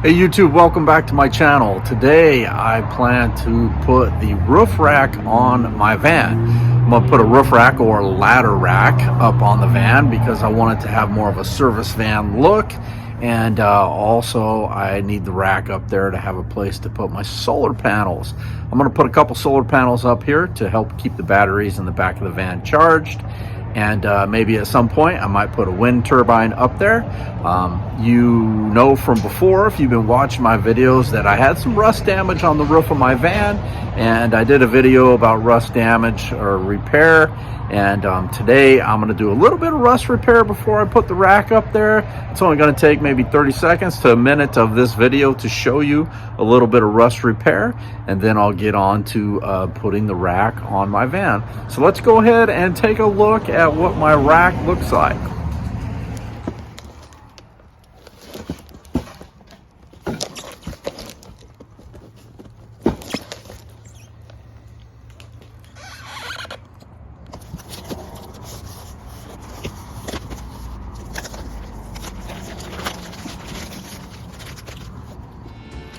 Hey YouTube, welcome back to my channel. Today I plan to put the roof rack on my van. I'm going to put a roof rack or ladder rack up on the van because I want it to have more of a service van look, and also I need the rack up there to have a place to put my solar panels. I'm going to put a couple solar panels up here to help keep the batteries in the back of the van charged. And maybe at some point I might put a wind turbine up there. You know from before, if you've been watching my videos, that I had some rust damage on the roof of my van, and I did a video about rust damage or repair. And today I'm going to do a little bit of rust repair before I put the rack up there. It's only going to take maybe 30 seconds to a minute of this video to show you a little bit of rust repair, and then I'll get on to putting the rack on my van. So let's go ahead and take a look at what my rack looks like.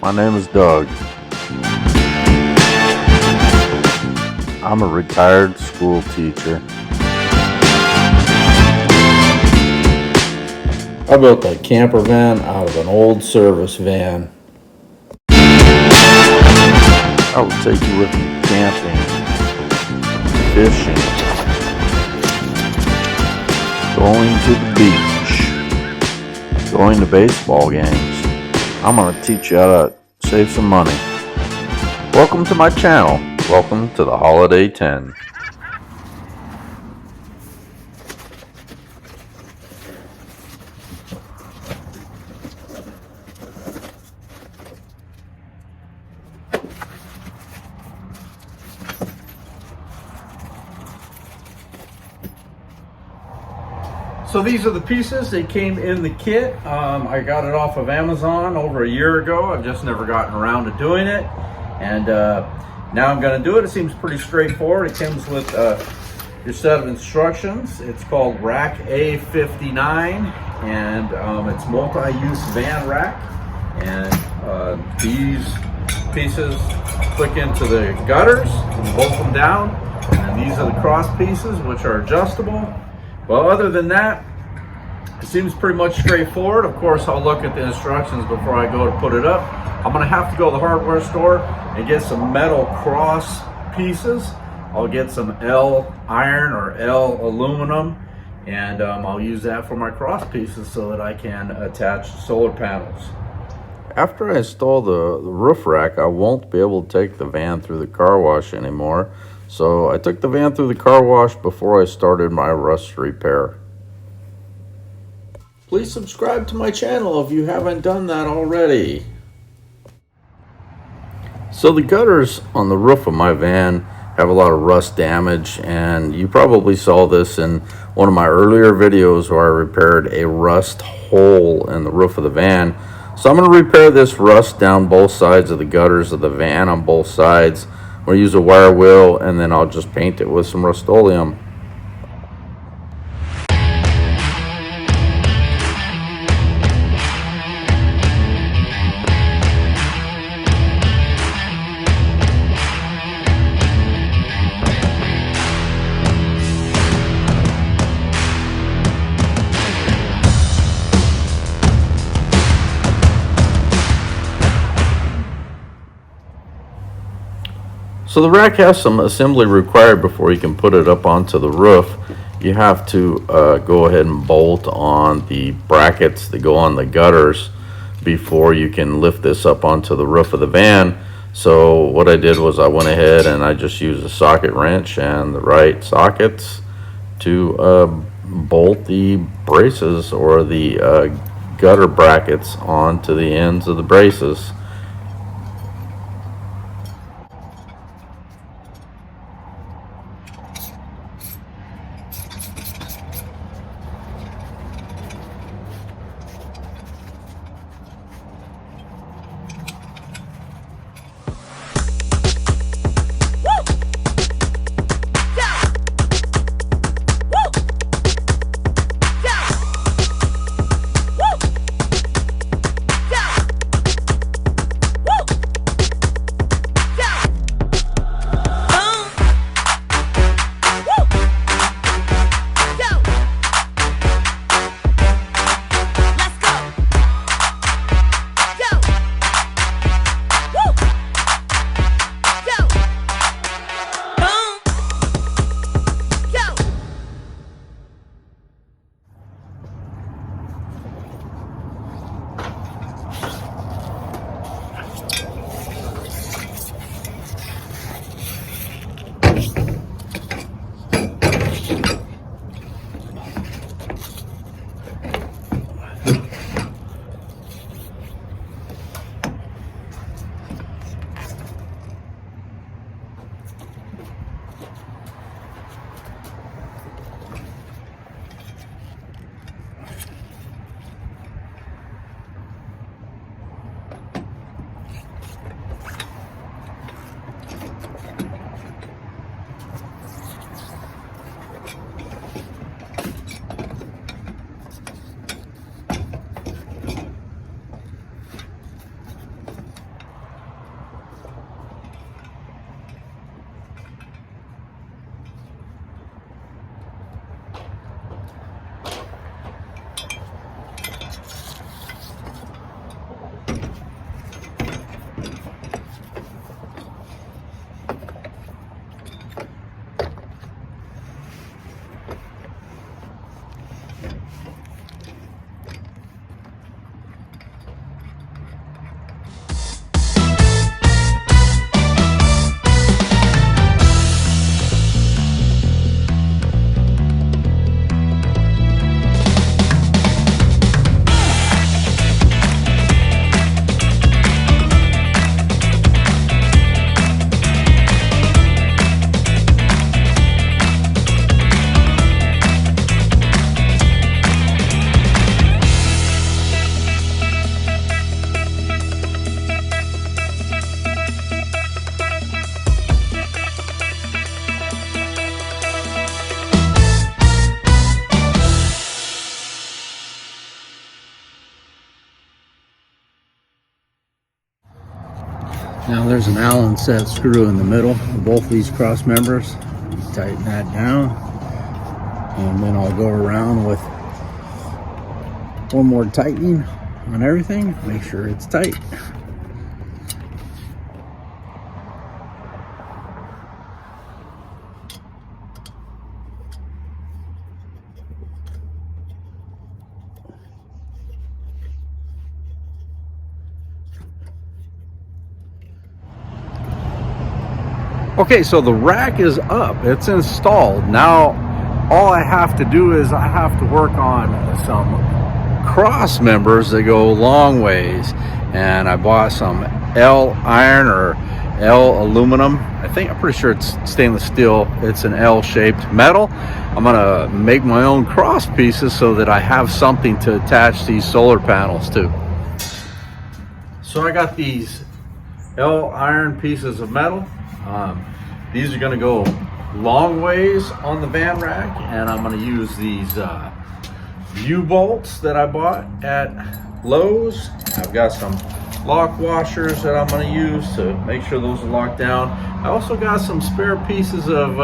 My name is Doug. I'm a retired school teacher. I built that camper van out of an old service van. I will take you with me camping, fishing, going to the beach, going to baseball games. I'm going to teach you how to save some money. Welcome to my channel. Welcome to the Holiday Tinn. So these are the pieces. They came in the kit. I got it off of Amazon over a year ago. I've just never gotten around to doing it, and now I'm going to do it. It seems pretty straightforward. It comes with your set of instructions. It's called Rack A59, and it's multi-use van rack. And these pieces click into the gutters and bolt them down, and these are the cross pieces, which are adjustable. Well, other than that, it seems pretty much straightforward. Of course, I'll look at the instructions before I go to put it up. I'm going to have to go to the hardware store and get some metal cross pieces. I'll get some L iron or L aluminum, and I'll use that for my cross pieces so that I can attach solar panels. After I install the roof rack, I won't be able to take the van through the car wash anymore. So I took the van through the car wash before I started my rust repair. Please subscribe to my channel if you haven't done that already. So the gutters on the roof of my van have a lot of rust damage, and you probably saw this in one of my earlier videos where I repaired a rust hole in the roof of the van. So I'm going to repair this rust down both sides of the gutters of the van on both sides. I'm going to use a wire wheel, and then I'll just paint it with some Rust-Oleum. So the rack has some assembly required before you can put it up onto the roof. You have to go ahead and bolt on the brackets that go on the gutters before you can lift this up onto the roof of the van. So what I did was I went ahead and I just used a socket wrench and the right sockets to bolt the braces or the gutter brackets onto the ends of the braces. Now there's an Allen set screw in the middle of both these cross members. Tighten that down, and then I'll go around with one more tightening on everything, make sure it's tight. Okay, so the rack is up, it's installed. Now all I have to do is I have to work on some cross members that go long ways, and I bought some L iron or L aluminum. I'm pretty sure it's stainless steel. It's an L shaped metal. I'm gonna make my own cross pieces so that I have something to attach these solar panels to. So I got these L iron pieces of metal. These are going to go long ways on the van rack, and I'm going to use these U-bolts that I bought at Lowe's. I've got some lock washers that I'm going to use to make sure those are locked down. I also got some spare pieces of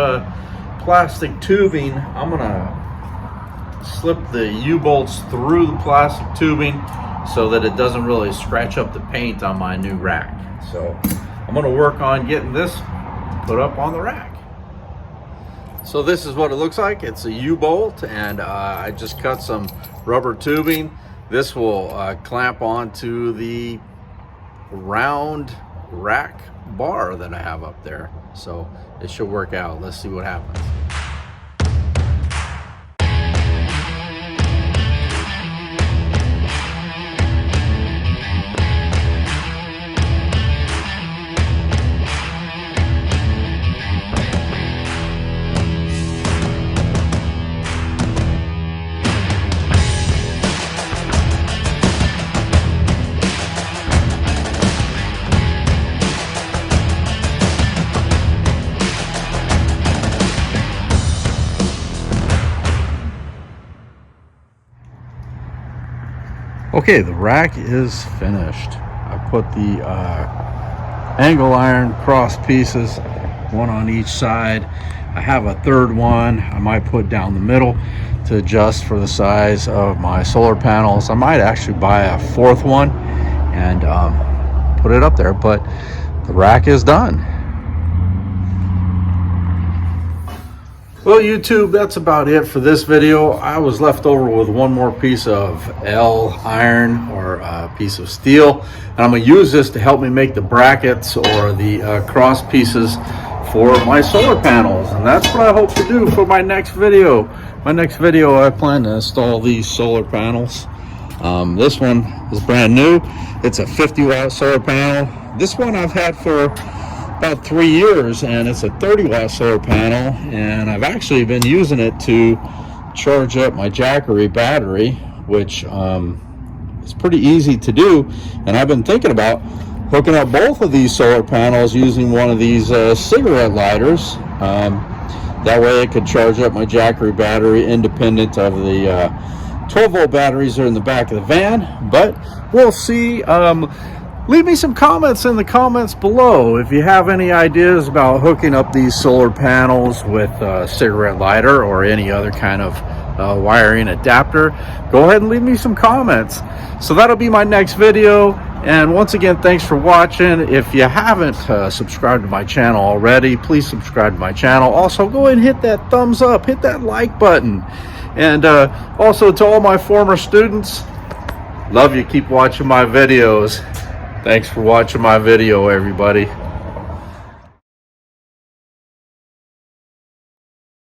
plastic tubing. I'm going to slip the U-bolts through the plastic tubing so that it doesn't really scratch up the paint on my new rack. So I'm going to work on getting this put up on the rack. So this is what it looks like. It's a U-bolt, and I just cut some rubber tubing. This will clamp onto the round rack bar that I have up there. So it should work out. Let's see what happens. Okay, the rack is finished. I put the angle iron cross pieces, one on each side. I have a third one I might put down the middle to adjust for the size of my solar panels. I might actually buy a fourth one and put it up there, but the rack is done. Well, YouTube, that's about it for this video. I was left over with one more piece of L iron or a piece of steel, and I'm going to use this to help me make the brackets or the cross pieces for my solar panels, and that's what I hope to do for my next video. My next video, I plan to install these solar panels. This one is brand new. It's a 50-watt solar panel. This one I've had for about 3 years, and it's a 30-watt solar panel, and I've actually been using it to charge up my Jackery battery, which is pretty easy to do. And I've been thinking about hooking up both of these solar panels using one of these cigarette lighters. That way it could charge up my Jackery battery independent of the 12-volt batteries that are in the back of the van, but we'll see. Leave me some comments in the comments below if you have any ideas about hooking up these solar panels with a cigarette lighter or any other kind of wiring adapter. Go ahead and leave me some comments. So that'll be my next video. And once again, thanks for watching. If you haven't subscribed to my channel already, please subscribe to my channel. Also, go ahead and hit that thumbs up, hit that like button. And also to all my former students, love you, keep watching my videos. Thanks for watching my video, everybody.